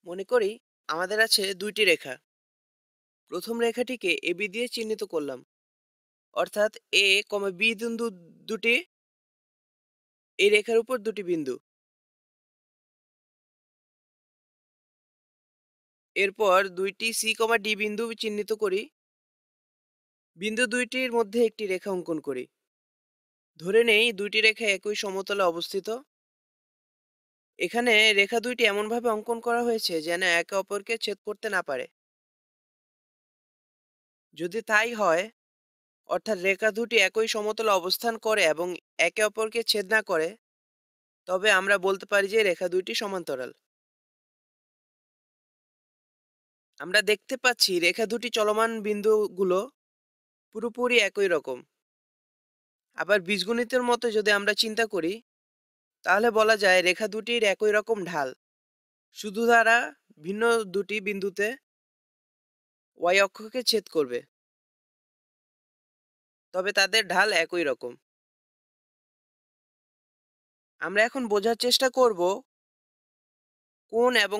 মনে করি আমাদের আছে দুইটি রেখা। প্রথম রেখাটিকে এবি দিয়ে চিহ্নিত করলাম, অর্থাৎ এ কমা বি বিন্দু দুটি এই রেখার উপর দুটি বিন্দু। এরপর দুইটি সি কমা ডি বিন্দু চিহ্নিত করি। বিন্দু দুইটির মধ্যে একটি রেখা অঙ্কন করি। ধরে নেই দুইটি রেখা একই সমতলে অবস্থিত। এখানে রেখা দুইটি এমনভাবে অঙ্কন করা হয়েছে যেন একে অপরকে ছেদ করতে না পারে। যদি তাই হয়, অর্থাৎ রেখা দুটি একই সমতলে অবস্থান করে এবং একে অপরকে ছেদ না করে, তবে আমরা বলতে পারি যে রেখা দুইটি সমান্তরাল। আমরা দেখতে পাচ্ছি রেখা দুটি চলমান বিন্দুগুলো পুরোপুরি একই রকম। আবার বীজগণিতের মতো যদি আমরা চিন্তা করি, তাহলে বলা যায় রেখা দুটির একই রকম ঢাল, শুধু তারা ভিন্ন দুটি বিন্দুতে ওয়াই অক্ষকে ছেদ করবে, তবে তাদের ঢাল একই রকম। আমরা এখন বোঝার চেষ্টা করব কোণ এবং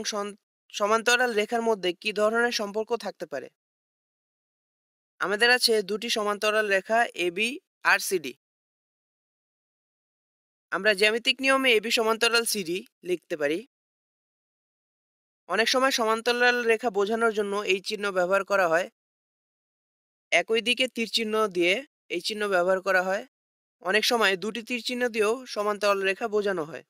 সমান্তরাল রেখার মধ্যে কি ধরনের সম্পর্ক থাকতে পারে। আমাদের আছে দুটি সমান্তরাল রেখা এবি আর সিডি। আমরা জ্যামিতিক নিয়মে এবি সমান্তরাল সিডি লিখতে পারি। অনেক সময় সমান্তরাল রেখা বোঝানোর জন্য এই চিহ্ন ব্যবহার করা হয়। একই দিকে তীর চিহ্ন দিয়ে এই চিহ্ন ব্যবহার করা হয়। অনেক সময় দুটি তীর চিহ্ন দিয়েও সমান্তরাল রেখা বোঝানো হয়।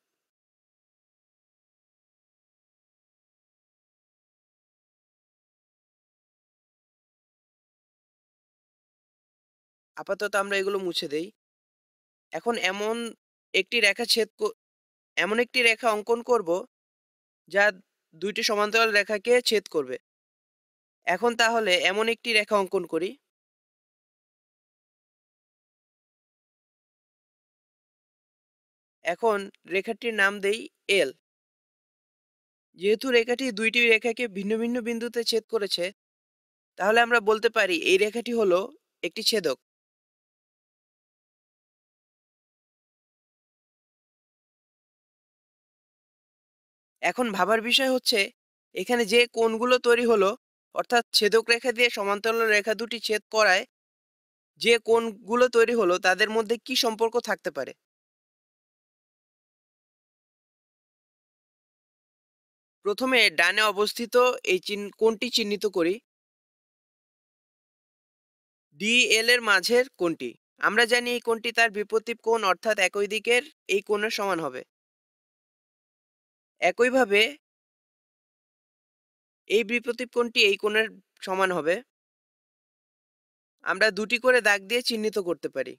আপাতত আমরা এগুলো মুছে দেই। এখন একটি রেখা এমন একটি রেখা অঙ্কন করব যা দুইটি সমান্তরাল রেখাকে ছেদ করবে। এখন তাহলে এমন একটি রেখা অঙ্কন করি। এখন রেখাটির নাম দেই এল। যেহেতু রেখাটি দুইটি রেখাকে ভিন্ন ভিন্ন বিন্দুতে ছেদ করেছে, তাহলে আমরা বলতে পারি এই রেখাটি হলো একটি ছেদক। এখন ভাবার বিষয় হচ্ছে, এখানে যে কোণগুলো তৈরি হলো, অর্থাৎ ছেদক রেখা দিয়ে সমান্তরাল রেখা দুটি ছেদ করায় যে কোণগুলো তৈরি হলো তাদের মধ্যে কি সম্পর্ক থাকতে পারে। প্রথমে ডানে অবস্থিত এই কোণটি চিহ্নিত করি। ডি এল এর মাঝের কোণটি। আমরা জানি এই কোণটি তার বিপরীত কোণ, অর্থাৎ একই দিকের এই কোণের সমান হবে। একইভাবে এই বিপরীত কোণটি এই কোণের সমান হবে। আমরা দুটি করে দাগ দিয়ে চিহ্নিত করতে পারি,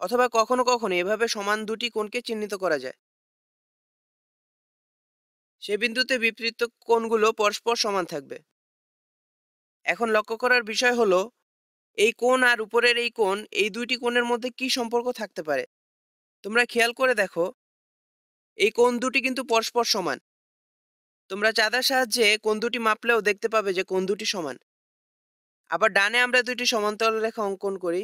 অথবা কখনো কখনো এভাবে সমান দুটি কোণকে চিহ্নিত করা যায়। সে বিন্দুতে বিপরীত কোণগুলো পরস্পর সমান থাকবে। এখন লক্ষ্য করার বিষয় হলো, এই কোণ আর উপরের এই কোণ, এই দুইটি কোণের মধ্যে কি সম্পর্ক থাকতে পারে। তোমরা খেয়াল করে দেখো, এই কোণ দুটি কিন্তু পরস্পর সমান। তোমরা চাঁদার সাহায্যে কোণ দুটি মাপলেও দেখতে পাবে যে কোণ দুটি সমান। আবার ডানে আমরা দুইটি সমান্তরাল রেখা অঙ্কন করি।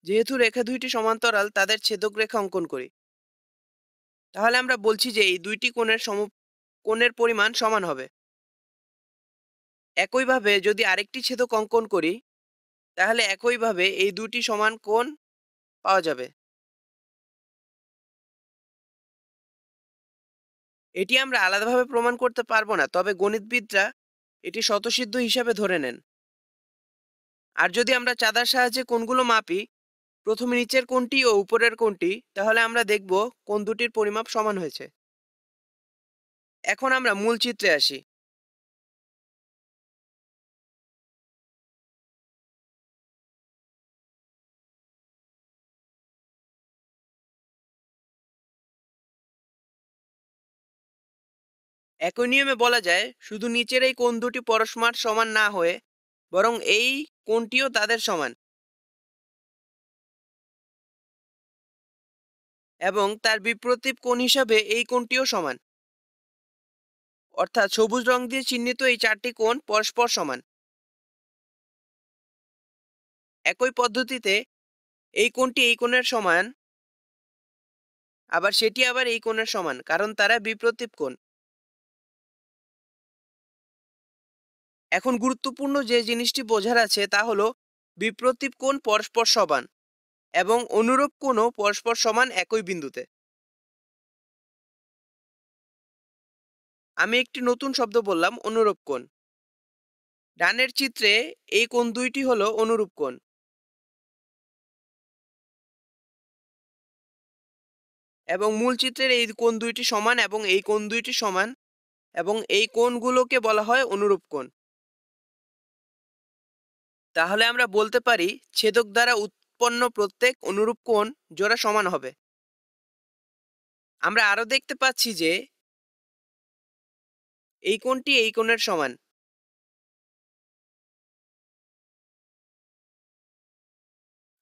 যেহেতু রেখা দুইটি সমান্তরাল, তাদের ছেদক রেখা অঙ্কন করি। তাহলে আমরা বলছি যে এই দুইটি কোণের পরিমাণ সমান হবে। একইভাবে যদি আরেকটি ছেদক অঙ্কন করি, তাহলে একইভাবে এই দুটি সমান কোণ পাওয়া যাবে। এটি আমরা আলাদাভাবে প্রমাণ করতে পারবো না, তবে গণিতবিদরা এটি স্বতঃসিদ্ধ হিসাবে ধরে নেন। আর যদি আমরা চাঁদার সাহায্যে কোণগুলো মাপি, প্রথমে নিচের কোণটি ও উপরের কোণটি, তাহলে আমরা দেখব কোণ দুটির পরিমাপ সমান হয়েছে। এখন আমরা মূল চিত্রে আসি। একই নিয়মে বলা যায়, শুধু নিচের এই কোণ দুটি পরস্পর সমান না হয়ে বরং এই কোণটিও তাদের সমান, এবং তার বিপরীত কোণ হিসাবে এই কোণটিও সমান। অর্থাৎ সবুজ রং দিয়ে চিহ্নিত এই ৪ টি কোণ পরস্পর সমান। একই পদ্ধতিতে এই কোণটি এই কোণের সমান, আবার সেটি আবার এই কোণের সমান, কারণ তারা বিপ্রতীপ কোণ। এখন গুরুত্বপূর্ণ যে জিনিসটি বোঝার আছে তা হলো বিপ্রতীপ কোণ পরস্পর সমান এবং অনুরূপ কোণও পরস্পর সমান একই বিন্দুতে। আমি একটি নতুন শব্দ বললাম, অনুরূপ কোণ। ডানের চিত্রে এই কোণ দুইটি হলো অনুরূপ কোণ এবং মূল চিত্রের এই কোণ দুইটি সমান এবং এই কোণ দুইটি সমান এবং এই কোণগুলোকে বলা হয় অনুরূপ কোণ। তাহলে আমরা বলতে পারি ছেদক দ্বারা উৎপন্ন প্রত্যেক অনুরূপ কোণ জোড়া সমান হবে। আমরা আরো দেখতে পাচ্ছি যে এই কোণটি এই কোণের সমান,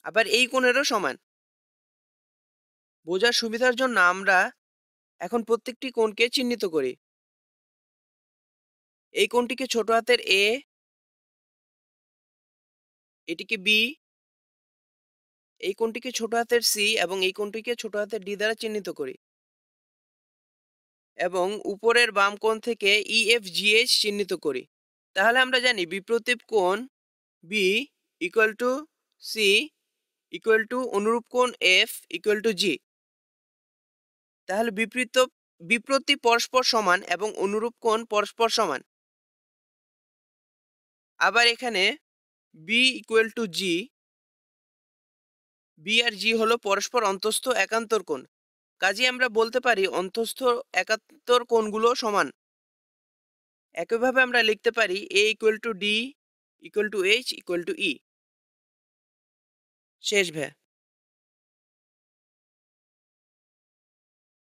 আবার এই কোণেরও সমান। বোঝার সুবিধার জন্য আমরা এখন প্রত্যেকটি কোণকে চিহ্নিত করি। এই কোণটিকে ছোট হাতের এ, এটিকে বি, এই কোণটিকে ছোট হাতের সি এবং এই কোণটিকে ছোট হাতের ডি দ্বারা চিহ্নিত করি এবং উপরের বাম কোণ থেকে ই এফ জি এইচ চিহ্নিত করি। তাহলে আমরা জানি বিপ্রতীপ কোণ B equal to C equal to অনুরূপ কোণ এফ ইকুয়াল টু জি। তাহলে বিপ্রতীপ পরস্পর সমান এবং অনুরূপ কোণ পরস্পর সমান। আবার এখানে B equal to G, B আর জি হলো পরস্পর অন্তস্থ একান্তর কোণ। কাজেই আমরা বলতে পারি অন্তস্থ একান্তর কোণগুলো সমান। একইভাবে আমরা লিখতে পারি A equal to D equal to H equal to E. শেষ ভাইয়া।